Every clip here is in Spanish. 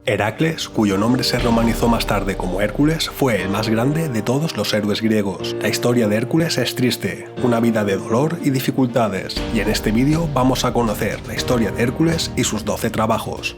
Heracles, cuyo nombre se romanizó más tarde como Hércules, fue el más grande de todos los héroes griegos. La historia de Hércules es triste, una vida de dolor y dificultades, y en este vídeo vamos a conocer la historia de Hércules y sus 12 trabajos.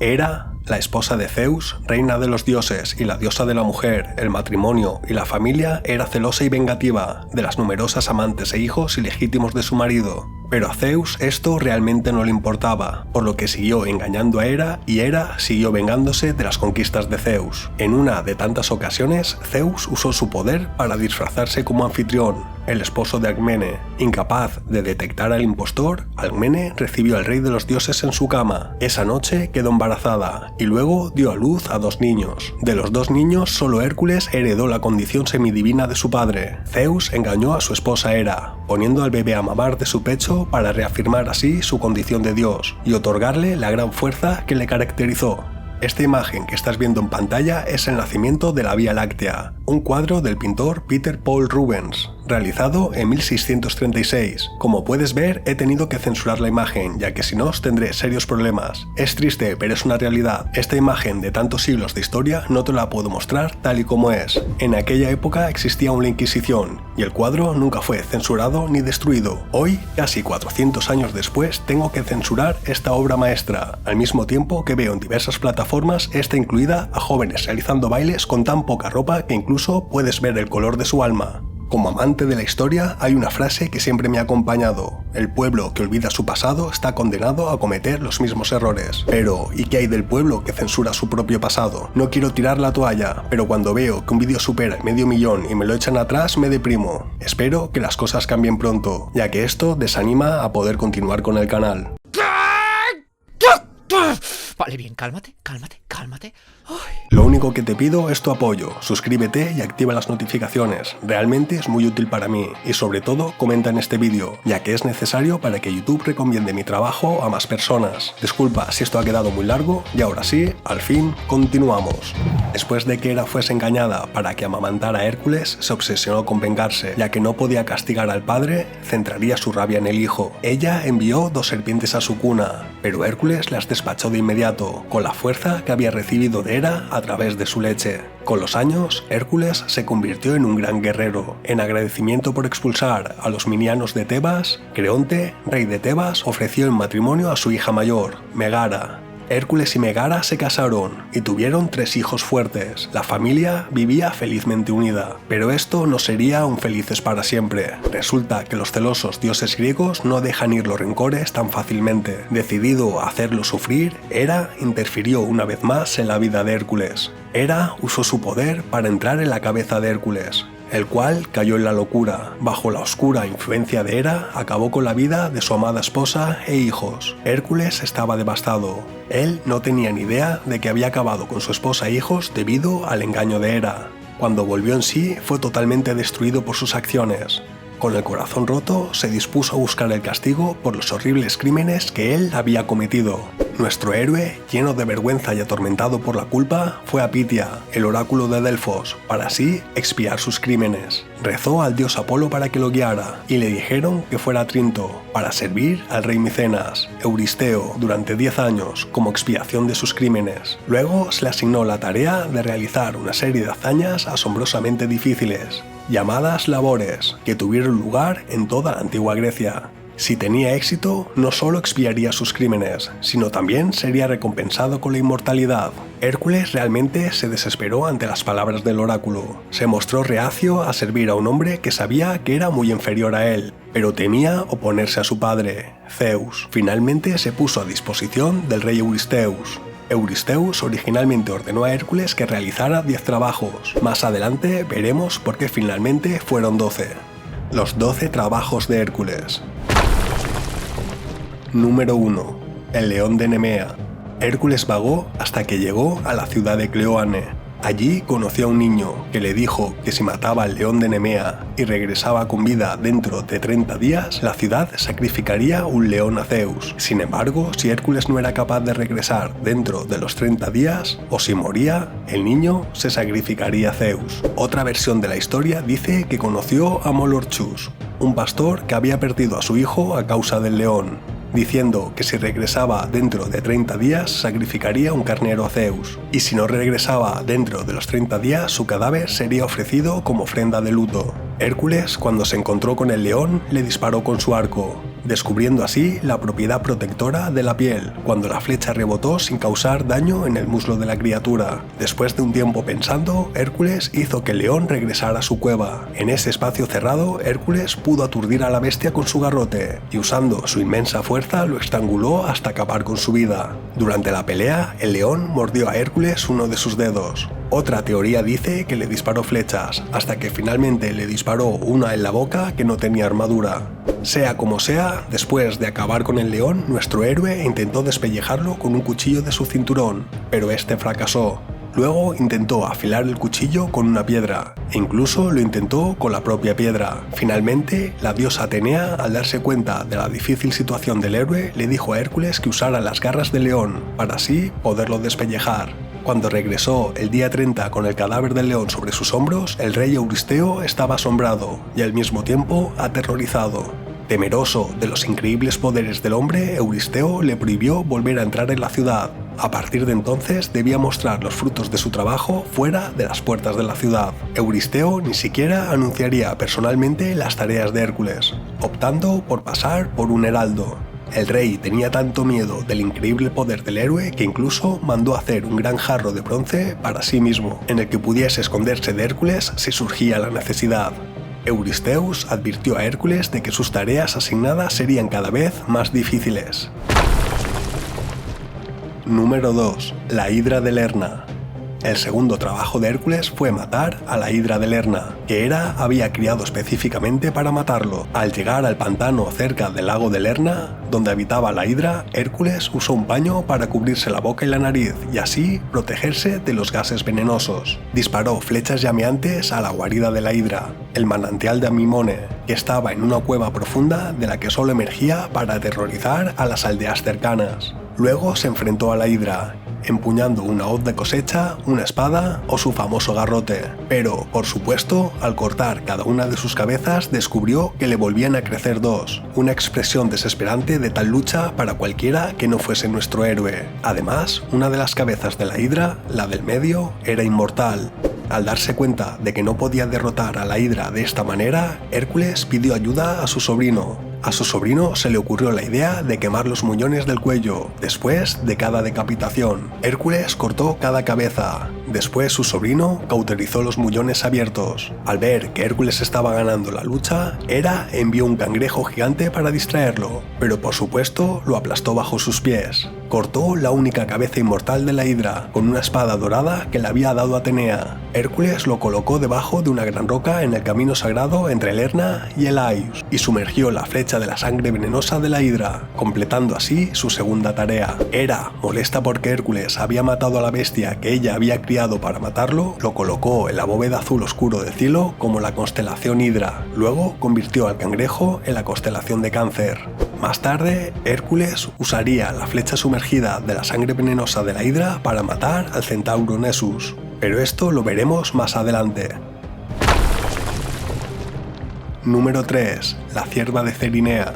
Hera, la esposa de Zeus, reina de los dioses y la diosa de la mujer, el matrimonio y la familia, era celosa y vengativa de las numerosas amantes e hijos ilegítimos de su marido. Pero a Zeus esto realmente no le importaba, por lo que siguió engañando a Hera y Hera siguió vengándose de las conquistas de Zeus. En una de tantas ocasiones, Zeus usó su poder para disfrazarse como Anfitrión, el esposo de Alcmene. Incapaz de detectar al impostor, Alcmene recibió al rey de los dioses en su cama. Esa noche quedó embarazada y luego dio a luz a 2 niños. De los 2 niños, solo Hércules heredó la condición semidivina de su padre. Zeus engañó a su esposa Hera, poniendo al bebé a mamar de su pecho para reafirmar así su condición de dios y otorgarle la gran fuerza que le caracterizó. Esta imagen que estás viendo en pantalla es el nacimiento de la Vía Láctea, un cuadro del pintor Peter Paul Rubens, realizado en 1636. Como puedes ver, he tenido que censurar la imagen, ya que si no tendré serios problemas. Es triste, pero es una realidad. Esta imagen de tantos siglos de historia no te la puedo mostrar tal y como es. En aquella época existía aún la Inquisición, y el cuadro nunca fue censurado ni destruido. Hoy, casi 400 años después, tengo que censurar esta obra maestra, al mismo tiempo que veo en diversas plataformas esta incluida a jóvenes realizando bailes con tan poca ropa que incluso puedes ver el color de su alma. Como amante de la historia, hay una frase que siempre me ha acompañado: el pueblo que olvida su pasado está condenado a cometer los mismos errores. Pero, ¿y qué hay del pueblo que censura su propio pasado? No quiero tirar la toalla, pero cuando veo que un vídeo supera el 500.000 y me lo echan atrás, me deprimo. Espero que las cosas cambien pronto, ya que esto desanima a poder continuar con el canal. Vale, bien, cálmate. Ay. Lo único que te pido es tu apoyo, suscríbete y activa las notificaciones, realmente es muy útil para mí, y sobre todo comenta en este vídeo, ya que es necesario para que YouTube recomiende mi trabajo a más personas. Disculpa si esto ha quedado muy largo, y ahora sí, al fin, continuamos. Después de que Hera fuese engañada para que amamantara a Hércules, se obsesionó con vengarse, ya que no podía castigar al padre, centraría su rabia en el hijo. Ella envió 2 serpientes a su cuna, pero Hércules las despachó de inmediato, con la fuerza que había recibido de Hera a través de su leche. Con los años, Hércules se convirtió en un gran guerrero. En agradecimiento por expulsar a los minianos de Tebas, Creonte, rey de Tebas, ofreció en matrimonio a su hija mayor, Megara. Hércules y Megara se casaron y tuvieron 3 hijos fuertes. La familia vivía felizmente unida, pero esto no sería un felices para siempre. Resulta que los celosos dioses griegos no dejan ir los rencores tan fácilmente. Decidido a hacerlo sufrir, Hera interfirió una vez más en la vida de Hércules. Hera usó su poder para entrar en la cabeza de Hércules, el cual cayó en la locura. Bajo la oscura influencia de Hera, acabó con la vida de su amada esposa e hijos. Hércules estaba devastado. Él no tenía ni idea de que había acabado con su esposa e hijos debido al engaño de Hera. Cuando volvió en sí, fue totalmente destruido por sus acciones. Con el corazón roto, se dispuso a buscar el castigo por los horribles crímenes que él había cometido. Nuestro héroe, lleno de vergüenza y atormentado por la culpa, fue a Pitia, el oráculo de Delfos, para así expiar sus crímenes. Rezó al dios Apolo para que lo guiara, y le dijeron que fuera a Trinto, para servir al rey Micenas, Euristeo, durante 10 años, como expiación de sus crímenes. Luego se le asignó la tarea de realizar una serie de hazañas asombrosamente difíciles, llamadas labores, que tuvieron lugar en toda la antigua Grecia. Si tenía éxito, no solo expiaría sus crímenes, sino también sería recompensado con la inmortalidad. Hércules realmente se desesperó ante las palabras del oráculo. Se mostró reacio a servir a un hombre que sabía que era muy inferior a él, pero temía oponerse a su padre, Zeus. Finalmente se puso a disposición del rey Euristeus. Euristeus originalmente ordenó a Hércules que realizara 10 trabajos. Más adelante veremos por qué finalmente fueron 12. Los 12 trabajos de Hércules. Número 1. El león de Nemea. Hércules vagó hasta que llegó a la ciudad de Cleoane. Allí conoció a un niño que le dijo que si mataba al león de Nemea y regresaba con vida dentro de 30 días, la ciudad sacrificaría un león a Zeus. Sin embargo, si Hércules no era capaz de regresar dentro de los 30 días, o si moría, el niño se sacrificaría a Zeus. Otra versión de la historia dice que conoció a Molorchus, un pastor que había perdido a su hijo a causa del león, diciendo que si regresaba dentro de 30 días sacrificaría un carnero a Zeus, y si no regresaba dentro de los 30 días su cadáver sería ofrecido como ofrenda de luto. Hércules, cuando se encontró con el león, le disparó con su arco, descubriendo así la propiedad protectora de la piel, cuando la flecha rebotó sin causar daño en el muslo de la criatura. Después de un tiempo pensando, Hércules hizo que el león regresara a su cueva. En ese espacio cerrado, Hércules pudo aturdir a la bestia con su garrote, y usando su inmensa fuerza lo estranguló hasta acabar con su vida. Durante la pelea, el león mordió a Hércules uno de sus dedos. Otra teoría dice que le disparó flechas, hasta que finalmente le disparó una en la boca que no tenía armadura. Sea como sea, después de acabar con el león, nuestro héroe intentó despellejarlo con un cuchillo de su cinturón, pero este fracasó. Luego intentó afilar el cuchillo con una piedra, e incluso lo intentó con la propia piedra. Finalmente, la diosa Atenea, al darse cuenta de la difícil situación del héroe, le dijo a Hércules que usara las garras del león, para así poderlo despellejar. Cuando regresó el día 30 con el cadáver del león sobre sus hombros, el rey Euristeo estaba asombrado y al mismo tiempo aterrorizado. Temeroso de los increíbles poderes del hombre, Euristeo le prohibió volver a entrar en la ciudad. A partir de entonces debía mostrar los frutos de su trabajo fuera de las puertas de la ciudad. Euristeo ni siquiera anunciaría personalmente las tareas de Hércules, optando por pasar por un heraldo. El rey tenía tanto miedo del increíble poder del héroe que incluso mandó hacer un gran jarro de bronce para sí mismo, en el que pudiese esconderse de Hércules si surgía la necesidad. Eurystheus advirtió a Hércules de que sus tareas asignadas serían cada vez más difíciles. Número 2. La Hidra de Lerna. El segundo trabajo de Hércules fue matar a la Hidra de Lerna, que Hera había criado específicamente para matarlo. Al llegar al pantano cerca del lago de Lerna, donde habitaba la Hidra, Hércules usó un paño para cubrirse la boca y la nariz y así protegerse de los gases venenosos. Disparó flechas llameantes a la guarida de la Hidra, el manantial de Amimone, que estaba en una cueva profunda de la que solo emergía para aterrorizar a las aldeas cercanas. Luego se enfrentó a la Hidra, empuñando una hoz de cosecha, una espada o su famoso garrote. Pero, por supuesto, al cortar cada una de sus cabezas descubrió que le volvían a crecer dos, una expresión desesperante de tal lucha para cualquiera que no fuese nuestro héroe. Además, una de las cabezas de la Hidra, la del medio, era inmortal. Al darse cuenta de que no podía derrotar a la Hidra de esta manera, Hércules pidió ayuda a su sobrino. A su sobrino se le ocurrió la idea de quemar los muñones del cuello, después de cada decapitación. Hércules cortó cada cabeza. Después su sobrino cauterizó los muñones abiertos. Al ver que Hércules estaba ganando la lucha, Hera envió un cangrejo gigante para distraerlo, pero por supuesto lo aplastó bajo sus pies. Cortó la única cabeza inmortal de la Hidra con una espada dorada que le había dado Atenea. Hércules lo colocó debajo de una gran roca en el camino sagrado entre Lerna y el Aius y sumergió la flecha de la sangre venenosa de la Hidra, completando así su segunda tarea. Hera, molesta porque Hércules había matado a la bestia que ella había criado para matarlo, lo colocó en la bóveda azul oscuro del cielo como la constelación Hidra. Luego convirtió al cangrejo en la constelación de Cáncer. Más tarde, Hércules usaría la flecha sumergida de la sangre venenosa de la Hidra para matar al centauro Nessus. Pero esto lo veremos más adelante. Número 3. La cierva de Cerinea.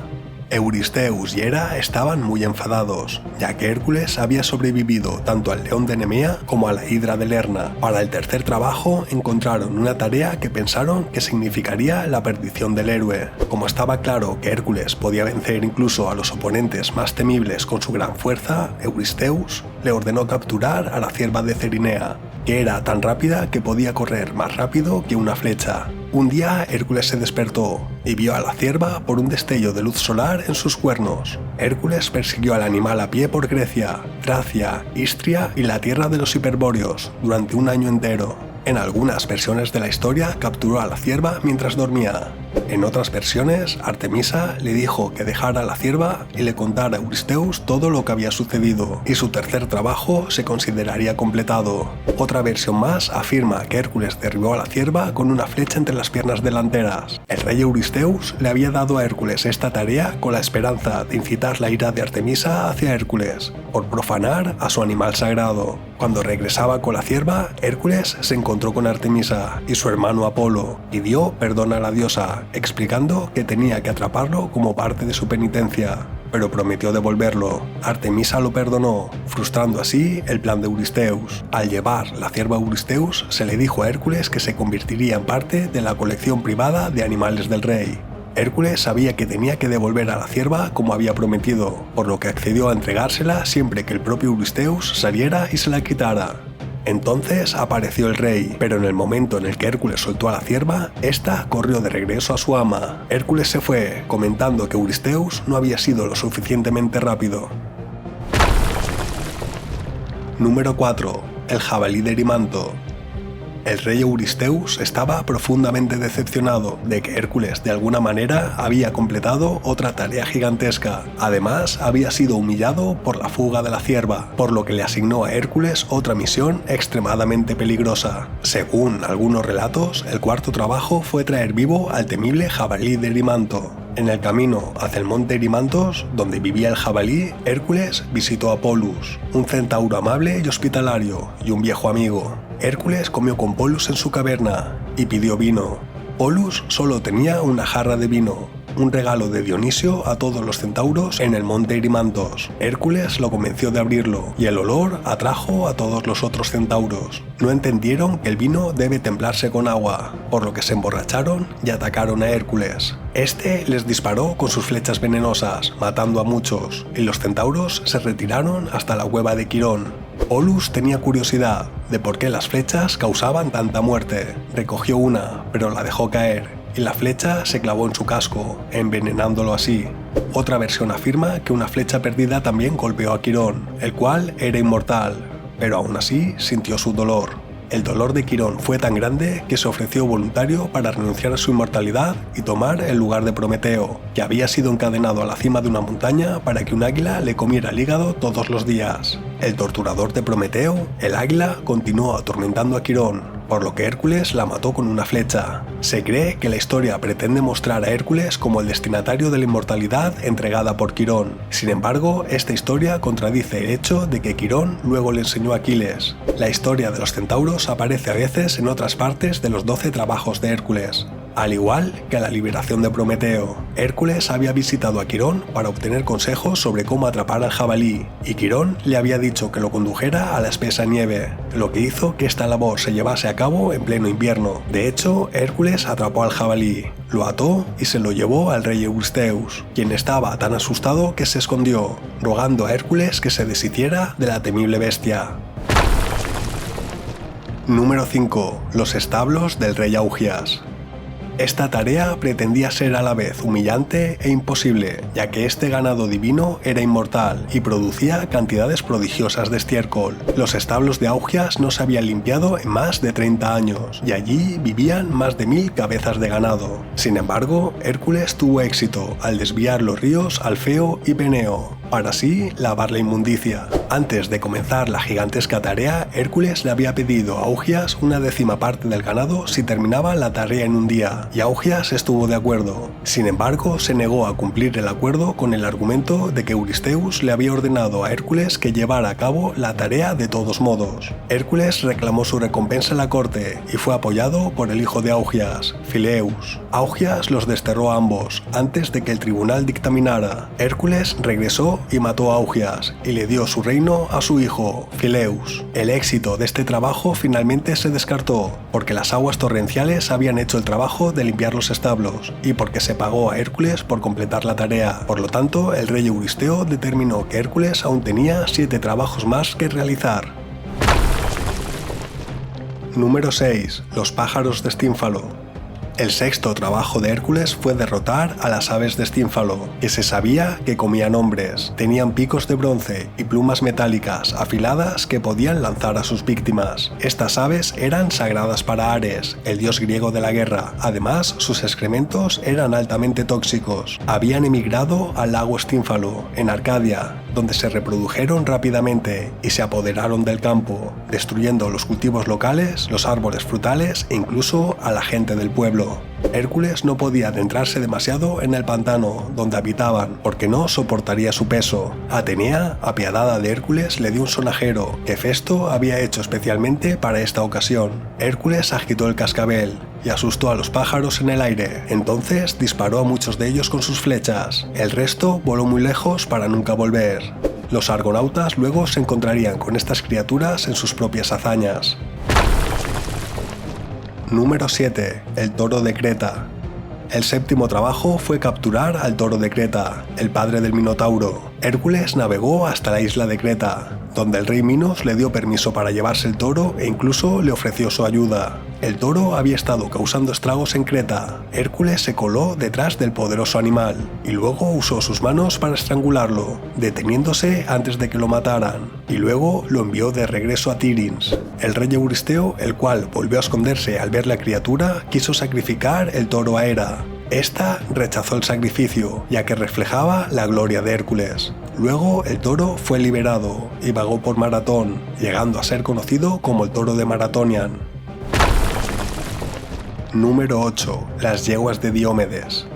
Eurystheus y Hera estaban muy enfadados, ya que Hércules había sobrevivido tanto al león de Nemea como a la Hidra de Lerna. Para el tercer trabajo encontraron una tarea que pensaron que significaría la perdición del héroe. Como estaba claro que Hércules podía vencer incluso a los oponentes más temibles con su gran fuerza, Eurystheus le ordenó capturar a la cierva de Cerinea, que era tan rápida que podía correr más rápido que una flecha. Un día Hércules se despertó y vio a la cierva por un destello de luz solar en sus cuernos. Hércules persiguió al animal a pie por Grecia, Tracia, Istria y la tierra de los hiperbóreos durante un año entero. En algunas versiones de la historia capturó a la cierva mientras dormía. En otras versiones, Artemisa le dijo que dejara a la cierva y le contara a Eurystheus todo lo que había sucedido, y su tercer trabajo se consideraría completado. Otra versión más afirma que Hércules derribó a la cierva con una flecha entre las piernas delanteras. El rey Eurystheus le había dado a Hércules esta tarea con la esperanza de incitar la ira de Artemisa hacia Hércules, por profanar a su animal sagrado. Cuando regresaba con la cierva, Hércules se encontró con Artemisa y su hermano Apolo. Pidió perdón a la diosa, explicando que tenía que atraparlo como parte de su penitencia, pero prometió devolverlo. Artemisa lo perdonó, frustrando así el plan de Eurystheus. Al llevar la cierva a Eurystheus, se le dijo a Hércules que se convertiría en parte de la colección privada de animales del rey. Hércules sabía que tenía que devolver a la cierva como había prometido, por lo que accedió a entregársela siempre que el propio Eurystheus saliera y se la quitara. Entonces apareció el rey, pero en el momento en el que Hércules soltó a la cierva, ésta corrió de regreso a su ama. Hércules se fue, comentando que Eurystheus no había sido lo suficientemente rápido. Número 4. El jabalí de Erimanto. El rey Eurystheus estaba profundamente decepcionado de que Hércules de alguna manera había completado otra tarea gigantesca. Además, había sido humillado por la fuga de la cierva, por lo que le asignó a Hércules otra misión extremadamente peligrosa. Según algunos relatos, el cuarto trabajo fue traer vivo al temible jabalí de Erimanto. En el camino hacia el monte Erimantos, donde vivía el jabalí, Hércules visitó a Polus, un centauro amable y hospitalario, y un viejo amigo. Hércules comió con Polus en su caverna y pidió vino. Polus solo tenía una jarra de vino, un regalo de Dionisio a todos los centauros en el monte Erimantos. Hércules lo convenció de abrirlo, y el olor atrajo a todos los otros centauros. No entendieron que el vino debe templarse con agua, por lo que se emborracharon y atacaron a Hércules. Este les disparó con sus flechas venenosas, matando a muchos, y los centauros se retiraron hasta la cueva de Quirón. Polus tenía curiosidad de por qué las flechas causaban tanta muerte. Recogió una, pero la dejó caer, y la flecha se clavó en su casco, envenenándolo así. Otra versión afirma que una flecha perdida también golpeó a Quirón, el cual era inmortal, pero aún así sintió su dolor. El dolor de Quirón fue tan grande que se ofreció voluntario para renunciar a su inmortalidad y tomar el lugar de Prometeo, que había sido encadenado a la cima de una montaña para que un águila le comiera el hígado todos los días. El torturador de Prometeo, el águila, continuó atormentando a Quirón, por lo que Hércules la mató con una flecha. Se cree que la historia pretende mostrar a Hércules como el destinatario de la inmortalidad entregada por Quirón. Sin embargo, esta historia contradice el hecho de que Quirón luego le enseñó a Aquiles. La historia de los centauros aparece a veces en otras partes de los 12 trabajos de Hércules. Al igual que la liberación de Prometeo, Hércules había visitado a Quirón para obtener consejos sobre cómo atrapar al jabalí, y Quirón le había dicho que lo condujera a la espesa nieve, lo que hizo que esta labor se llevase a cabo en pleno invierno. De hecho, Hércules atrapó al jabalí, lo ató y se lo llevó al rey Eurystheus, quien estaba tan asustado que se escondió, rogando a Hércules que se deshiciera de la temible bestia. Número 5. Los establos del rey Augias. Esta tarea pretendía ser a la vez humillante e imposible, ya que este ganado divino era inmortal y producía cantidades prodigiosas de estiércol. Los establos de Augias no se habían limpiado en más de 30 años, y allí vivían más de 1000 cabezas de ganado. Sin embargo, Hércules tuvo éxito al desviar los ríos Alfeo y Peneo, para así lavar la inmundicia. Antes de comenzar la gigantesca tarea, Hércules le había pedido a Augias una 10ª parte del ganado si terminaba la tarea en un día, y Augias estuvo de acuerdo. Sin embargo, se negó a cumplir el acuerdo con el argumento de que Eurystheus le había ordenado a Hércules que llevara a cabo la tarea de todos modos. Hércules reclamó su recompensa en la corte y fue apoyado por el hijo de Augias, Phileus. Augias los desterró a ambos antes de que el tribunal dictaminara. Hércules regresó y mató a Augias y le dio su reino a su hijo, Phileus. El éxito de este trabajo finalmente se descartó, porque las aguas torrenciales habían hecho el trabajo de limpiar los establos, y porque se pagó a Hércules por completar la tarea. Por lo tanto, el rey Euristeo determinó que Hércules aún tenía 7 trabajos más que realizar. Número 6. Los pájaros de Stínfalo. El sexto trabajo de Hércules fue derrotar a las aves de Estínfalo, que se sabía que comían hombres. Tenían picos de bronce y plumas metálicas afiladas que podían lanzar a sus víctimas. Estas aves eran sagradas para Ares, el dios griego de la guerra. Además, sus excrementos eran altamente tóxicos. Habían emigrado al lago Estínfalo, en Arcadia, donde se reprodujeron rápidamente y se apoderaron del campo, destruyendo los cultivos locales, los árboles frutales e incluso a la gente del pueblo. Hércules no podía adentrarse demasiado en el pantano donde habitaban porque no soportaría su peso. Atenea, apiadada de Hércules, le dio un sonajero que Festo había hecho especialmente para esta ocasión. Hércules agitó el cascabel y asustó a los pájaros en el aire. Entonces disparó a muchos de ellos con sus flechas. El resto voló muy lejos para nunca volver. Los argonautas luego se encontrarían con estas criaturas en sus propias hazañas. Número 7. El toro de Creta. El séptimo trabajo fue capturar al toro de Creta, el padre del Minotauro. Hércules navegó hasta la isla de Creta, donde el rey Minos le dio permiso para llevarse el toro e incluso le ofreció su ayuda. El toro había estado causando estragos en Creta. Hércules se coló detrás del poderoso animal y luego usó sus manos para estrangularlo, deteniéndose antes de que lo mataran, y luego lo envió de regreso a Tirins. El rey Euristeo, el cual volvió a esconderse al ver la criatura, quiso sacrificar el toro a Hera. Esta rechazó el sacrificio, ya que reflejaba la gloria de Hércules. Luego el toro fue liberado y vagó por Maratón, llegando a ser conocido como el toro de Maratonian. Número 8. Las yeguas de Diomedes.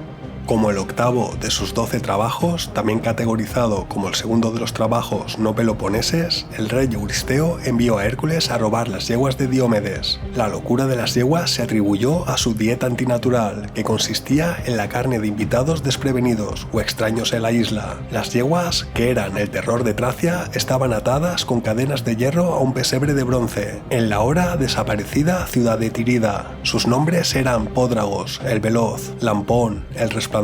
Como el octavo de sus 12 trabajos, también categorizado como el segundo de los trabajos no peloponeses, el rey Euristeo envió a Hércules a robar las yeguas de Diomedes. La locura de las yeguas se atribuyó a su dieta antinatural, que consistía en la carne de invitados desprevenidos o extraños en la isla. Las yeguas, que eran el terror de Tracia, estaban atadas con cadenas de hierro a un pesebre de bronce, en la ahora desaparecida ciudad de Tirida. Sus nombres eran Pódragos, el veloz, Lampón, el resplandor,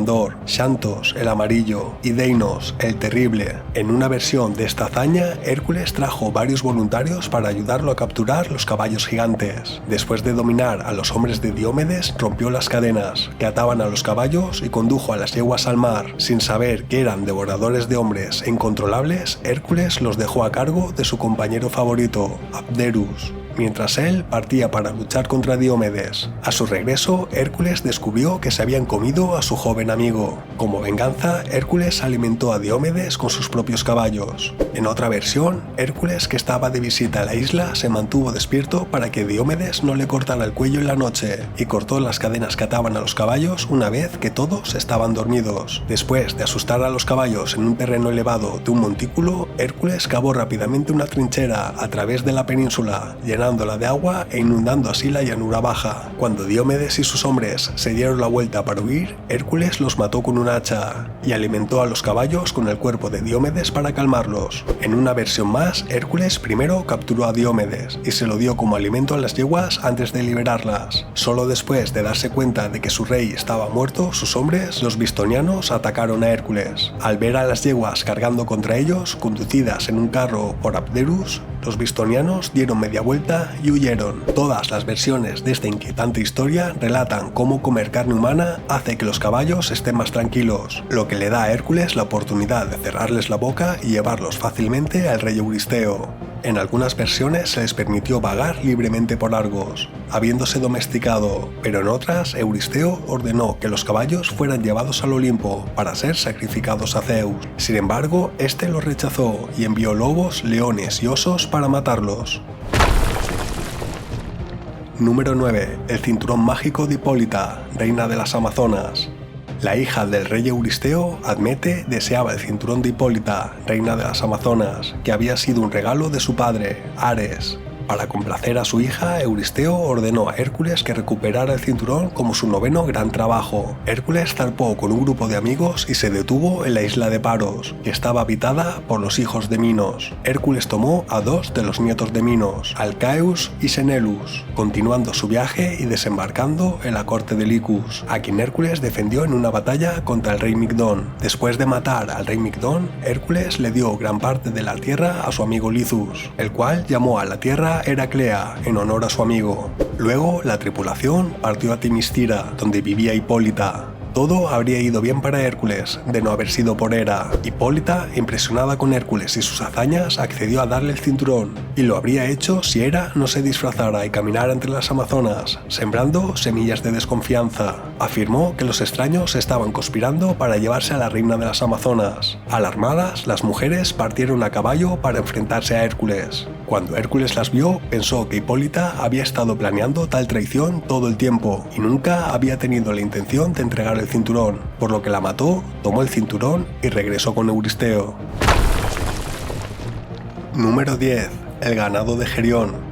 Xantos, el amarillo, y Deinos, el terrible. En una versión de esta hazaña, Hércules trajo varios voluntarios para ayudarlo a capturar los caballos gigantes. Después de dominar a los hombres de Diomedes, rompió las cadenas que ataban a los caballos y condujo a las yeguas al mar. Sin saber que eran devoradores de hombres e incontrolables, Hércules los dejó a cargo de su compañero favorito, Abderus, mientras él partía para luchar contra Diomedes. A su regreso, Hércules descubrió que se habían comido a su joven amigo. Como venganza, Hércules alimentó a Diomedes con sus propios caballos. En otra versión, Hércules, que estaba de visita a la isla, se mantuvo despierto para que Diomedes no le cortara el cuello en la noche, y cortó las cadenas que ataban a los caballos una vez que todos estaban dormidos. Después de asustar a los caballos en un terreno elevado de un montículo, Hércules cavó rápidamente una trinchera a través de la península, llenándola de agua e inundando así la llanura baja. Cuando Diomedes y sus hombres se dieron la vuelta para huir, Hércules los mató con un hacha y alimentó a los caballos con el cuerpo de Diomedes para calmarlos. En una versión más, Hércules primero capturó a Diomedes y se lo dio como alimento a las yeguas antes de liberarlas. Solo después de darse cuenta de que su rey estaba muerto, sus hombres, los bistonianos, atacaron a Hércules. Al ver a las yeguas cargando contra ellos, conducidas en un carro por Abderus, los bistonianos dieron media vuelta y huyeron. Todas las versiones de esta inquietante historia relatan cómo comer carne humana hace que los caballos estén más tranquilos, lo que le da a Hércules la oportunidad de cerrarles la boca y llevarlos fácilmente al rey Euristeo. En algunas versiones se les permitió vagar libremente por Argos, habiéndose domesticado, pero en otras Euristeo ordenó que los caballos fueran llevados al Olimpo para ser sacrificados a Zeus. Sin embargo, este los rechazó y envió lobos, leones y osos para matarlos. Número 9. El cinturón mágico de Hipólita, reina de las Amazonas. La hija del rey Euristeo, Admete, deseaba el cinturón de Hipólita, reina de las Amazonas, que había sido un regalo de su padre, Ares. Para complacer a su hija, Euristeo ordenó a Hércules que recuperara el cinturón como su noveno gran trabajo. Hércules zarpó con un grupo de amigos y se detuvo en la isla de Paros, que estaba habitada por los hijos de Minos. Hércules tomó a dos de los nietos de Minos, Alcaeus y Senelus, continuando su viaje y desembarcando en la corte de Licus, a quien Hércules defendió en una batalla contra el rey Migdón. Después de matar al rey Migdón, Hércules le dio gran parte de la tierra a su amigo Lizus, el cual llamó a la tierra llamada Heraclea, en honor a su amigo. Luego, la tripulación partió a Timistira, donde vivía Hipólita. Todo habría ido bien para Hércules, de no haber sido por Hera. Hipólita, impresionada con Hércules y sus hazañas, accedió a darle el cinturón, y lo habría hecho si Hera no se disfrazara y caminara entre las amazonas, sembrando semillas de desconfianza. Afirmó que los extraños estaban conspirando para llevarse a la reina de las amazonas. Alarmadas, las mujeres partieron a caballo para enfrentarse a Hércules. Cuando Hércules las vio, pensó que Hipólita había estado planeando tal traición todo el tiempo y nunca había tenido la intención de entregar el cinturón, por lo que la mató, tomó el cinturón y regresó con Euristeo. Número 10. El ganado de Gerión.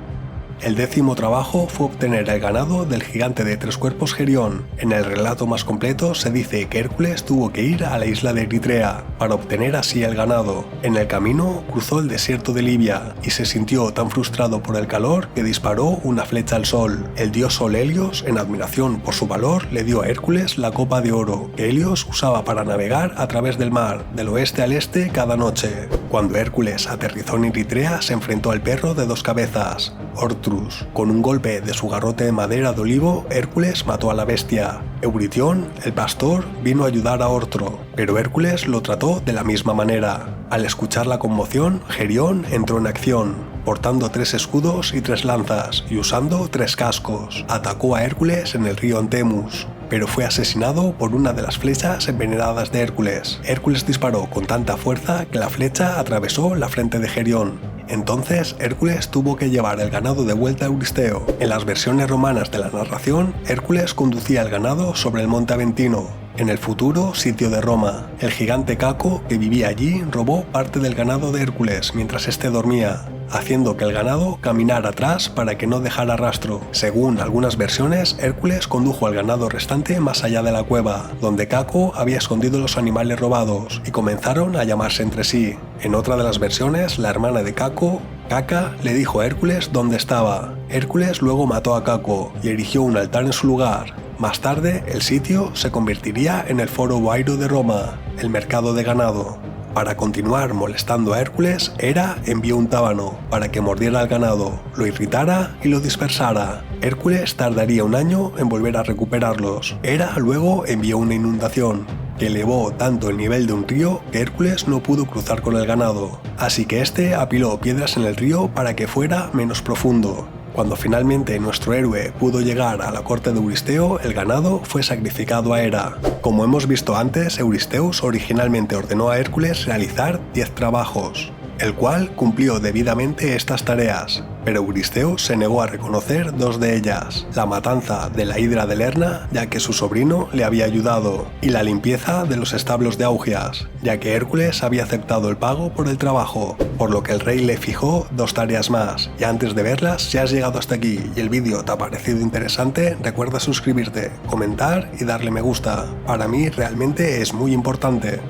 El 10º trabajo fue obtener el ganado del gigante de 3 cuerpos Gerión. En el relato más completo se dice que Hércules tuvo que ir a la isla de Eritrea para obtener así el ganado. En el camino cruzó el desierto de Libia y se sintió tan frustrado por el calor que disparó una flecha al sol. El dios Sol Helios, en admiración por su valor, le dio a Hércules la copa de oro que Helios usaba para navegar a través del mar, del oeste al este cada noche. Cuando Hércules aterrizó en Eritrea, se enfrentó al perro de 2 cabezas, Ortrus. Con un golpe de su garrote de madera de olivo, Hércules mató a la bestia. Euritión, el pastor, vino a ayudar a Ortro, pero Hércules lo trató de la misma manera. Al escuchar la conmoción, Gerión entró en acción, portando 3 escudos y 3 lanzas, y usando 3 cascos. Atacó a Hércules en el río Antemus, pero fue asesinado por una de las flechas envenenadas de Hércules. Hércules disparó con tanta fuerza que la flecha atravesó la frente de Gerión. Entonces Hércules tuvo que llevar el ganado de vuelta a Euristeo. En las versiones romanas de la narración, Hércules conducía el ganado sobre el monte Aventino, en el futuro sitio de Roma. El gigante Caco, que vivía allí, robó parte del ganado de Hércules mientras éste dormía, haciendo que el ganado caminara atrás para que no dejara rastro. Según algunas versiones, Hércules condujo al ganado restante más allá de la cueva, donde Caco había escondido los animales robados, y comenzaron a llamarse entre sí. En otra de las versiones, la hermana de Caco, Caca, le dijo a Hércules dónde estaba. Hércules luego mató a Caco y erigió un altar en su lugar. Más tarde, el sitio se convertiría en el Foro Boairo de Roma, el mercado de ganado. Para continuar molestando a Hércules, Hera envió un tábano para que mordiera al ganado, lo irritara y lo dispersara. Hércules tardaría un año en volver a recuperarlos. Hera luego envió una inundación, que elevó tanto el nivel de un río que Hércules no pudo cruzar con el ganado, así que este apiló piedras en el río para que fuera menos profundo. Cuando finalmente nuestro héroe pudo llegar a la corte de Euristeo, el ganado fue sacrificado a Hera. Como hemos visto antes, Euristeo originalmente ordenó a Hércules realizar 10 trabajos, el cual cumplió debidamente estas tareas, pero Euristeo se negó a reconocer 2 de ellas: la matanza de la hidra de Lerna, ya que su sobrino le había ayudado, y la limpieza de los establos de Augias, ya que Hércules había aceptado el pago por el trabajo, por lo que el rey le fijó 2 tareas más. Y antes de verlas, si has llegado hasta aquí y el vídeo te ha parecido interesante, recuerda suscribirte, comentar y darle me gusta. Para mí realmente es muy importante.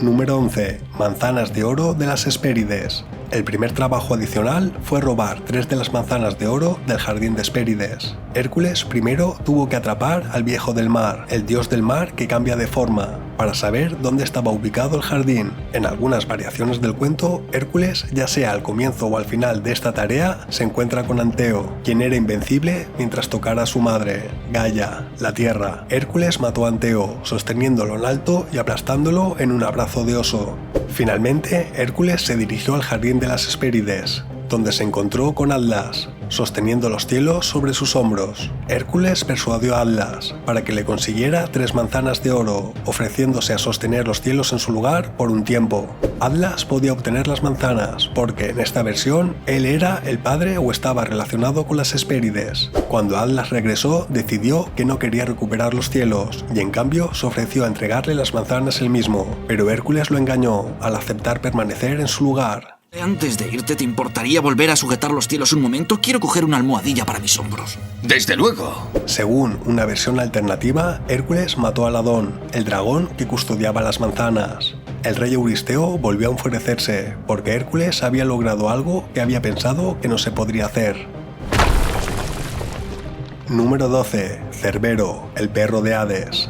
Número 11. Manzanas de oro de las Hespérides. El primer trabajo adicional fue robar 3 de las manzanas de oro del jardín de Hespérides. Hércules primero tuvo que atrapar al viejo del mar, el dios del mar que cambia de forma, para saber dónde estaba ubicado el jardín. En algunas variaciones del cuento, Hércules, ya sea al comienzo o al final de esta tarea, se encuentra con Anteo, quien era invencible mientras tocara a su madre, Gaia, la tierra. Hércules mató a Anteo, sosteniéndolo en alto y aplastándolo en un abrazo de oso. Finalmente, Hércules se dirigió al jardín de las Hespérides, donde se encontró con Atlas, sosteniendo los cielos sobre sus hombros. Hércules persuadió a Atlas para que le consiguiera 3 manzanas de oro, ofreciéndose a sostener los cielos en su lugar por un tiempo. Atlas podía obtener las manzanas, porque en esta versión él era el padre o estaba relacionado con las Hespérides. Cuando Atlas regresó, decidió que no quería recuperar los cielos, y en cambio se ofreció a entregarle las manzanas él mismo, pero Hércules lo engañó al aceptar permanecer en su lugar. Antes de irte, ¿te importaría volver a sujetar los cielos un momento? Quiero coger una almohadilla para mis hombros. ¡Desde luego! Según una versión alternativa, Hércules mató a Ladón, el dragón que custodiaba las manzanas. El rey Euristeo volvió a enfurecerse, porque Hércules había logrado algo que había pensado que no se podría hacer. Número 12. Cerbero, el perro de Hades.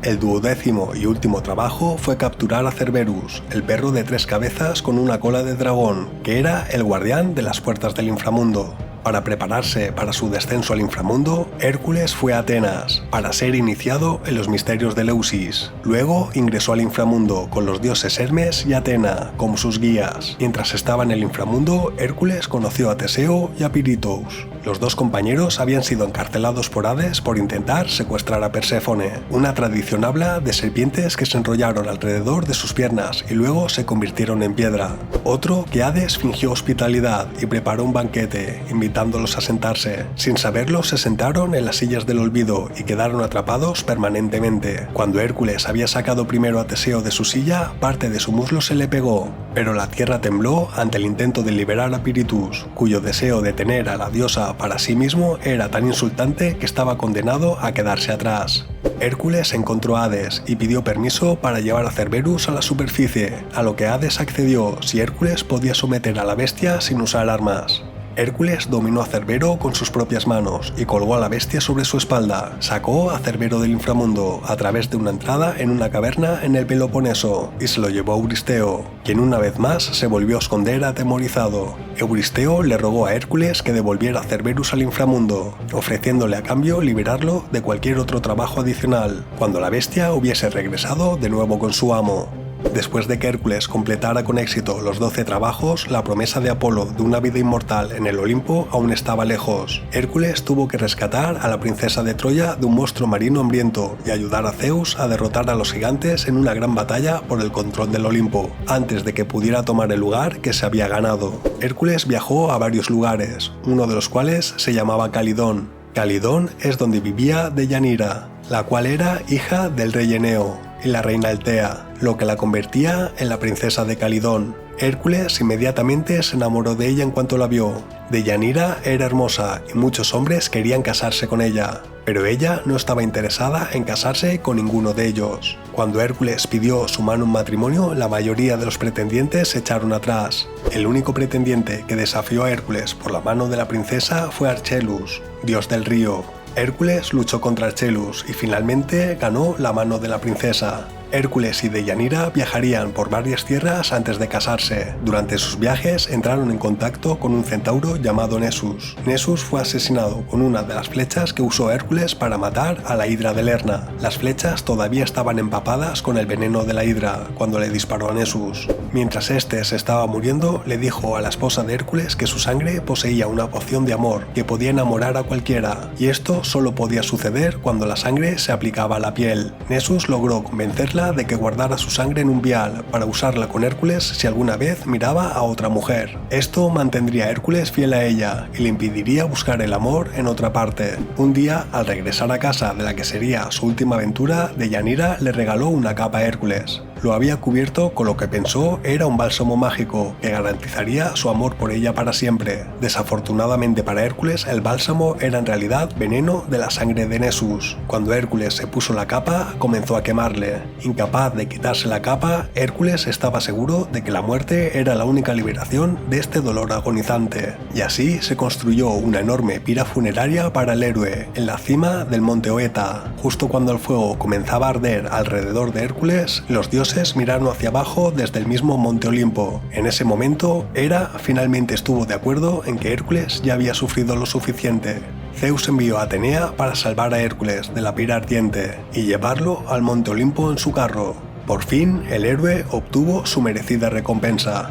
El 12º y último trabajo fue capturar a Cerberus, el perro de 3 cabezas con una cola de dragón, que era el guardián de las puertas del inframundo. Para prepararse para su descenso al inframundo, Hércules fue a Atenas para ser iniciado en los misterios de Eleusis. Luego ingresó al inframundo con los dioses Hermes y Atena como sus guías. Mientras estaba en el inframundo, Hércules conoció a Teseo y a Pirithous. Los dos compañeros habían sido encarcelados por Hades por intentar secuestrar a Perséfone. Una tradición habla de serpientes que se enrollaron alrededor de sus piernas y luego se convirtieron en piedra. Otro que Hades fingió hospitalidad y preparó un banquete, invitándolos a sentarse. Sin saberlo, se sentaron en las sillas del olvido y quedaron atrapados permanentemente. Cuando Hércules había sacado primero a Teseo de su silla, parte de su muslo se le pegó, pero la tierra tembló ante el intento de liberar a Pirithous, cuyo deseo de tener a la diosa para sí mismo era tan insultante que estaba condenado a quedarse atrás. Hércules encontró a Hades y pidió permiso para llevar a Cerberus a la superficie, a lo que Hades accedió si Hércules podía someter a la bestia sin usar armas. Hércules dominó a Cerbero con sus propias manos y colgó a la bestia sobre su espalda. Sacó a Cerbero del inframundo a través de una entrada en una caverna en el Peloponeso y se lo llevó a Euristeo, quien una vez más se volvió a esconder atemorizado. Euristeo le rogó a Hércules que devolviera a Cerberus al inframundo, ofreciéndole a cambio liberarlo de cualquier otro trabajo adicional, cuando la bestia hubiese regresado de nuevo con su amo. Después de que Hércules completara con éxito los 12 trabajos, la promesa de Apolo de una vida inmortal en el Olimpo aún estaba lejos. Hércules tuvo que rescatar a la princesa de Troya de un monstruo marino hambriento y ayudar a Zeus a derrotar a los gigantes en una gran batalla por el control del Olimpo, antes de que pudiera tomar el lugar que se había ganado. Hércules viajó a varios lugares, uno de los cuales se llamaba Calidón. Calidón es donde vivía Deyanira, la cual era hija del rey Eneo y la reina Altea, lo que la convertía en la princesa de Calidón. Hércules inmediatamente se enamoró de ella en cuanto la vio. Deyanira era hermosa y muchos hombres querían casarse con ella, pero ella no estaba interesada en casarse con ninguno de ellos. Cuando Hércules pidió su mano en matrimonio, la mayoría de los pretendientes se echaron atrás. El único pretendiente que desafió a Hércules por la mano de la princesa fue Archelus, dios del río. Hércules luchó contra Archelus y finalmente ganó la mano de la princesa. Hércules y Deyanira viajarían por varias tierras antes de casarse. Durante sus viajes entraron en contacto con un centauro llamado Nessus. Nessus fue asesinado con una de las flechas que usó Hércules para matar a la hidra de Lerna. Las flechas todavía estaban empapadas con el veneno de la hidra cuando le disparó a Nessus. Mientras este se estaba muriendo, le dijo a la esposa de Hércules que su sangre poseía una poción de amor que podía enamorar a cualquiera, y esto solo podía suceder cuando la sangre se aplicaba a la piel. Nessus logró convencerla de que guardara su sangre en un vial para usarla con Hércules si alguna vez miraba a otra mujer. Esto mantendría a Hércules fiel a ella y le impediría buscar el amor en otra parte. Un día, al regresar a casa de la que sería su última aventura, Deyanira le regaló una capa a Hércules. Lo había cubierto con lo que pensó era un bálsamo mágico que garantizaría su amor por ella para siempre. Desafortunadamente para Hércules, el bálsamo era en realidad veneno de la sangre de Nessus. Cuando Hércules se puso la capa, comenzó a quemarle. Incapaz de quitarse la capa, Hércules estaba seguro de que la muerte era la única liberación de este dolor agonizante. Y así se construyó una enorme pira funeraria para el héroe, en la cima del monte Oeta. Justo cuando el fuego comenzaba a arder alrededor de Hércules, los dioses miraron hacia abajo desde el mismo monte Olimpo. En ese momento, Hera finalmente estuvo de acuerdo en que Hércules ya había sufrido lo suficiente. Zeus envió a Atenea para salvar a Hércules de la pira ardiente y llevarlo al monte Olimpo en su carro. Por fin, el héroe obtuvo su merecida recompensa.